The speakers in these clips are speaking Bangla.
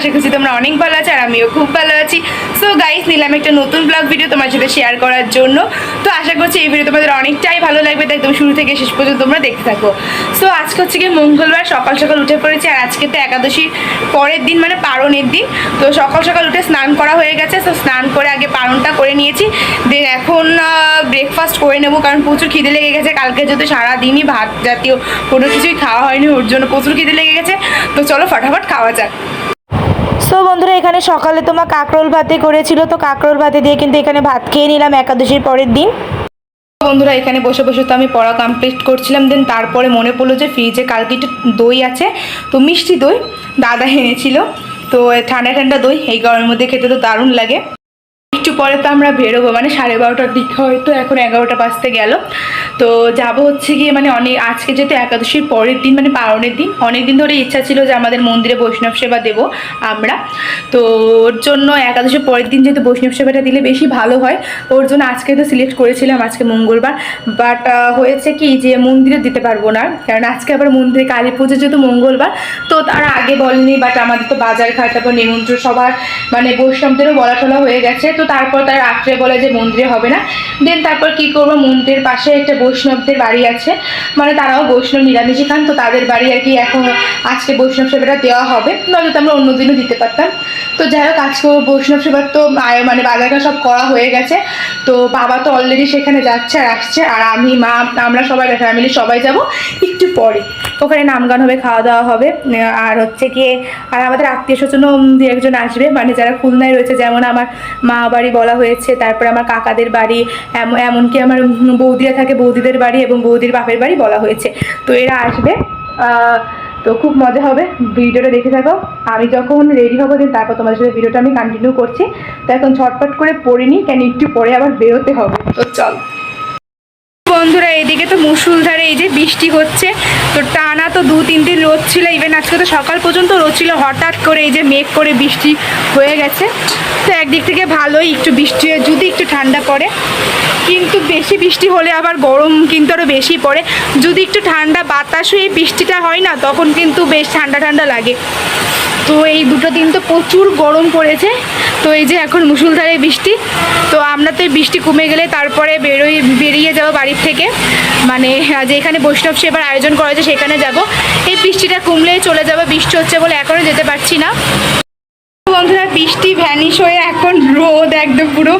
আশা করছি তোমরা অনেক ভালো আছো আর আমিও খুব ভালো আছি। সো গাইস, নিলাম একটা নতুন ব্লগ ভিডিও তোমার সাথে শেয়ার করার জন্য। তো আশা করছি এই ভিডিও তোমাদের অনেকটাই ভালো লাগবে, তাই তুমি শুরু থেকে শেষ পর্যন্ত তোমরা দেখতে থাকো। সো আজকে হচ্ছে গিয়ে মঙ্গলবার, সকাল সকাল উঠে পড়েছি আর আজকে তো একাদশীর পরের দিন, মানে পারণের দিন। তো সকাল সকাল উঠে স্নান করা হয়ে গেছে। তো স্নান করে আগে পারণটা করে নিয়েছি, দেন এখন ব্রেকফাস্ট করে নেবো, কারণ প্রচুর খিদে লেগে গেছে। কালকে যদি সারাদিনই ভাত জাতীয় কোনো কিছুই খাওয়া হয়নি, ওর জন্য প্রচুর খিদে লেগে গেছে। তো চলো ফটাফট খাওয়া যাক। সো বন্ধুরা, এখানে সকালে তোমার কাঁকরোল ভাতে করেছিল, তো কাঁকরোল ভাতে দিয়ে কিন্তু এখানে ভাত খেয়ে নিলাম একাদশীর পরের দিন। বন্ধুরা, এখানে বসে বসে তো আমি পড়া কমপ্লিট করছিলাম, দেন তারপরে মনে পড়লো যে ফ্রিজে কালকে একটু দই আছে, তো মিষ্টি দই দাদা এনেছিল। তো ঠান্ডা ঠান্ডা দই এই গরমের মধ্যে খেতে তো দারুণ লাগে। একটু পরে তো আমরা বেরোবো, মানে 12:30টার দিকে, হয়তো এখন 11টা বাজতে গেল। তো যাবো হচ্ছে গিয়ে, মানে আজকে যেহেতু একাদশীর পরের দিন, মানে পারণের দিন, অনেক দিন ধরে ইচ্ছা ছিল যে আমাদের মন্দিরে বৈষ্ণব সেবা দেবো আমরা। তো ওর জন্য একাদশীর পরের দিন যেহেতু বৈষ্ণব সেবাটা দিলে বেশি ভালো হয়, ওর জন্য আজকে তো সিলেক্ট করেছিলাম, আজকে মঙ্গলবার। বাট হয়েছে কি যে মন্দিরে দিতে পারবো না, কারণ আজকে আবার মন্দিরে কালী পুজো যেহেতু মঙ্গলবার, তো তারা আগে বলেনি। বাট আমাদের তো বাজার ঘাট, তারপর নিমন্ত্রণ সবার, মানে বৈষ্ণবদেরও বলা টলা হয়ে গেছে। তো তারপর তারা রাত্রে বলে যে মন্দিরে হবে না। দেন তারপর কি করবো, মন্দিরের পাশে একটা বৈষ্ণবদের বাড়ি আছে, মানে তারাও বৈষ্ণব নিরামিষই খান, তো তাদের বাড়ি আর কি এখন আজকে বৈষ্ণব সেবাটা দেওয়া হবে, নয়তো আমরা অন্যদিনও দিতে পারতাম। তো যাই হোক, আজকে বৈষ্ণব সেবার তো মানে বাজারটা সব করা হয়ে গেছে। তো বাবা তো অলরেডি সেখানে যাচ্ছে আর আসছে, আর আমি, মা, আমরা সবাই ফ্যামিলি সবাই যাব একটু পরে। ওখানে নাম গান হবে, খাওয়া দাওয়া হবে, আর হচ্ছে গিয়ে আর আমাদের আত্মীয় স্বজনও দু একজন আসবে, মানে যারা খুলনায় রয়েছে, যেমন আমার মা বাড়ি বলা হয়েছে, তারপরে আমার কাকাদের বাড়ি, এমনকি আমার বৌদিরা থাকে, বৌদিদের বাড়ি এবং বৌদির বাপের বাড়ি বলা হয়েছে। তো এরা আসবে, তো খুব মজা হবে। ভিডিওটা দেখে থাকো। আমি যখন রেডি হবো দিন তারপর তোমাদের সাথে ভিডিওটা আমি কন্টিনিউ করছি। তো এখন ঝটপট করে পড়ে নিই, কেন একটু পরে আবার বেরোতে হবে। তো চল বন্ধুরা, এইদিকে তো মুষলধারে এই যে বৃষ্টি হচ্ছে। তো টানা তো 2-3 দিন রোদ ছিল, ইভেন আজকে তো সকাল পর্যন্ত রোদ ছিল, হঠাৎ করে এই যে মেঘ করে বৃষ্টি হয়ে গেছে। তো একদিক থেকে ভালোই, একটু বৃষ্টি যদি একটু ঠান্ডা পড়ে, কিন্তু বেশি বৃষ্টি হলে আবার গরম কিন্তু আরও বেশি পড়ে। যদি একটু ঠান্ডা বাতাস হয়ে বৃষ্টিটা হয় না, তখন কিন্তু বেশ ঠান্ডা ঠান্ডা লাগে। তো এই দুটো দিন তো প্রচুর গরম পড়েছে। তো এই যে এখন মুষলধারে বৃষ্টি। তো আমরা তো এই বৃষ্টি কমে গেলে তারপরে বেরিয়ে যাবো বাড়ির থেকে, মানে যেখানে বৈষ্ণব সেবার আয়োজন করা হয়েছে সেখানে যাব। এই বৃষ্টিটা কমলেই চলে যাবো, বৃষ্টি হচ্ছে বলে এখনও যেতে পারছি না। বন্ধুরা, বৃষ্টি ভ্যানিশ হয়ে এখন রোদ, একদম পুরো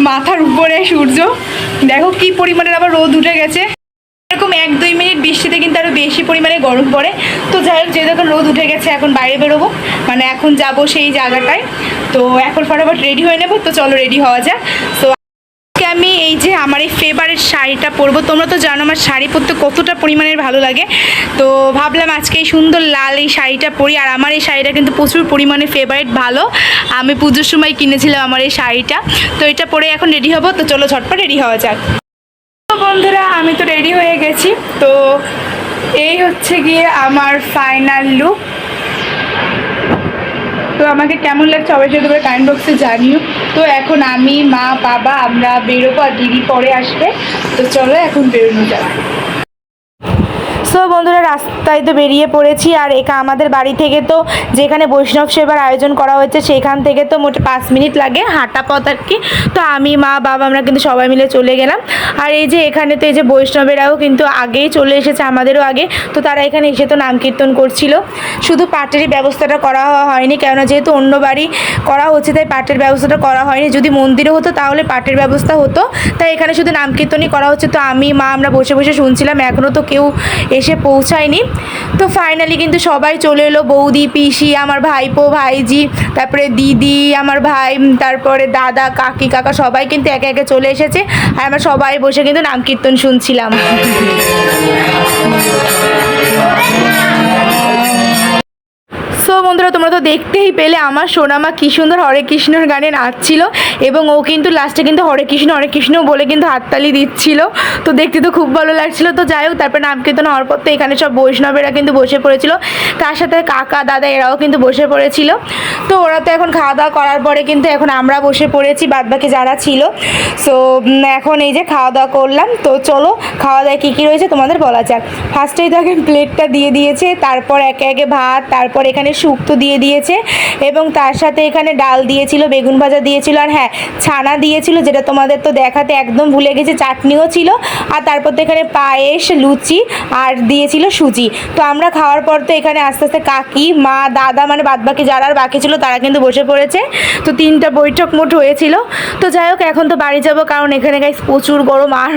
মাথার উপরে সূর্য, দেখো কি পরিমাণের আবার রোদ উঠে গেছে। এরকম 1-2 মিনিট বৃষ্টিতে কিন্তু আরও বেশি পরিমাণে গরম পড়ে। তো যাই হোক, যে যখন রোদ উঠে গেছে এখন বাইরে বেরোবো, মানে এখন যাব সেই জায়গাটায়। তো এখন ফটাফট রেডি হয়ে নেবো। তো চলো রেডি হওয়া যাক। তো আমি এই যে আমার এই ফেভারিট শাড়িটা পরবো। তোমরা তো জানো আমার শাড়ি পরতে কতটা পরিমাণের ভালো লাগে। তো ভাবলাম আজকে এই সুন্দর লাল এই শাড়িটা পরি। আর আমার এই শাড়িটা কিন্তু প্রচুর পরিমাণে ফেভারিট, ভালো। আমি পুজোর সময় কিনেছিলাম আমার এই শাড়িটা। তো এটা পরে এখন রেডি হবো। তো চলো ঝটপট রেডি হওয়া যাক। তো বন্ধুরা, আমি তো রেডি হয়ে গেছি। তো এই হচ্ছে গিয়ে আমার ফাইনাল লুক। তো আমাকে কেমন লাগছে অবশ্যই তোমরা কমেন্ট বক্সে জানিও। তো এখন আমি, মা, বাবা আমরা বেরোবো, আর দিদি পরে আসবে। তো চলো এখন বেরোনো যাক। সো বন্ধুরা, রাস্তায় তো বেরিয়ে পড়েছি। আর আমাদের বাড়ি থেকে তো যেখানে বৈষ্ণব সেবার আয়োজন করা হয়েছে সেখান থেকে তো মোট 5 মিনিট লাগে হাঁটা পথ আর কি। তো আমি, মা, বাবা আমরা কিন্তু সবাই মিলে চলে গেলাম। আর এই যে এখানে তো এই যে বৈষ্ণবেরাও কিন্তু আগেই চলে এসেছে, আমাদেরও আগে। তো তারা এখানে এসে তো নাম কীর্তন করছিল। শুধু পাটেরই ব্যবস্থাটা করা হয়নি, কেননা যেহেতু অন্য বাড়ি করা হচ্ছে তাই পাটের ব্যবস্থাটা করা হয়নি। যদি মন্দিরে হতো তাহলে পাটের ব্যবস্থা হতো, তাই এখানে শুধু নাম কীর্তনই করা হচ্ছে। তো আমি, মা আমরা বসে বসে শুনছিলাম, এখনও তো কেউ এসে পৌঁছায়নি। তো ফাইনালি কিন্তু সবাই চলে এলো, বৌদি, পিসি, আমার ভাইপো, ভাইজি, তারপরে দিদি, আমার ভাই, তারপরে দাদা, কাকি, কাকা সবাই কিন্তু একে একে চলে এসেছে। আর আমরা সবাই বসে কিন্তু নাম কীর্তন শুনছিলাম। সো বন্ধুরা, তোমরা তো দেখতেই পেলে আমার সোনামা কী সুন্দর হরে কৃষ্ণর গানে নাচছিল, এবং ও কিন্তু লাস্টে কিন্তু হরে কৃষ্ণ বলে কিন্তু হাততালি দিচ্ছিল। তো দেখতে তো খুব ভালো লাগছিল। তো যাই হোক, তারপরে নাম কীর্তন হওয়ার পর তো এখানে সব বৈষ্ণবেরা কিন্তু বসে পড়েছিল, তার সাথে কাকা, দাদা এরাও কিন্তু বসে পড়েছিল। তো ওরা তো এখন খাওয়া দাওয়া করার পরে কিন্তু এখন আমরা বসে পড়েছি, বাদবাকি যারা ছিল। সো এখন এই যে খাওয়া দাওয়া করলাম। তো চলো খাওয়া দাওয়া কী কী রয়েছে তোমাদের বলা যাক। ফার্স্টেই তো আগে প্লেটটা দিয়ে দিয়েছে, তারপর একে একে ভাত, তারপর এখানে শুক্তো দিয়ে দিয়েছে এবং তার সাথে এখানে ডাল দিয়েছিল, বেগুন ভাজা দিয়েছিল, আর হ্যাঁ ছানা দিয়েছিল, যেটা তোমাদের তো দেখাতে একদম ভুলে গেছে। চাটনিও ছিল, আর তারপর তো এখানে পায়েস, লুচি আর দিয়েছিল সুজি। তো আমরা খাওয়ার পর তো এখানে আস্তে আস্তে কাকি, মা, দাদা মানে বাদবাকি যারা আর বাকি ছিল তারা কিন্তু বসে পড়েছে। তো 3টা বৈঠক মোট হয়েছিল। তো যাই হোক, এখন তো বাড়ি যাব, কারণ এখানে গাইস প্রচুর গরম, আর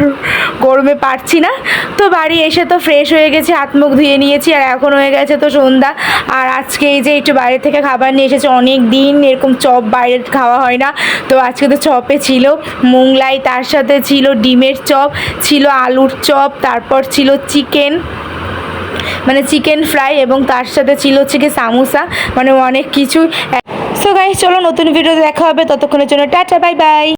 গরমে পারছি না। তো বাড়ি এসে তো ফ্রেশ হয়ে গেছি, হাত মুখ ধুয়ে নিয়েছি, আর এখন হয়ে গেছে তো সন্ধ্যা। আর আজকে এই যে একটু বাইরে থেকে খাবার নিয়ে এসেছে, অনেক দিন এরকম চপ বাইরে খাওয়া হয় না। তো আজকে তো চপে ছিল মোংলাই, তার সাথে ছিল ডিমের চপ, ছিল আলুর চপ, তারপর ছিল চিকেন মানে চিকেন ফ্রাই, এবং তার সাথে ছিল হচ্ছে কি সামোসা, মানে অনেক কিছু। সো গাইস চলো নতুন ভিডিও দেখা হবে, ততক্ষণের জন্য টাটা, বাই বাই।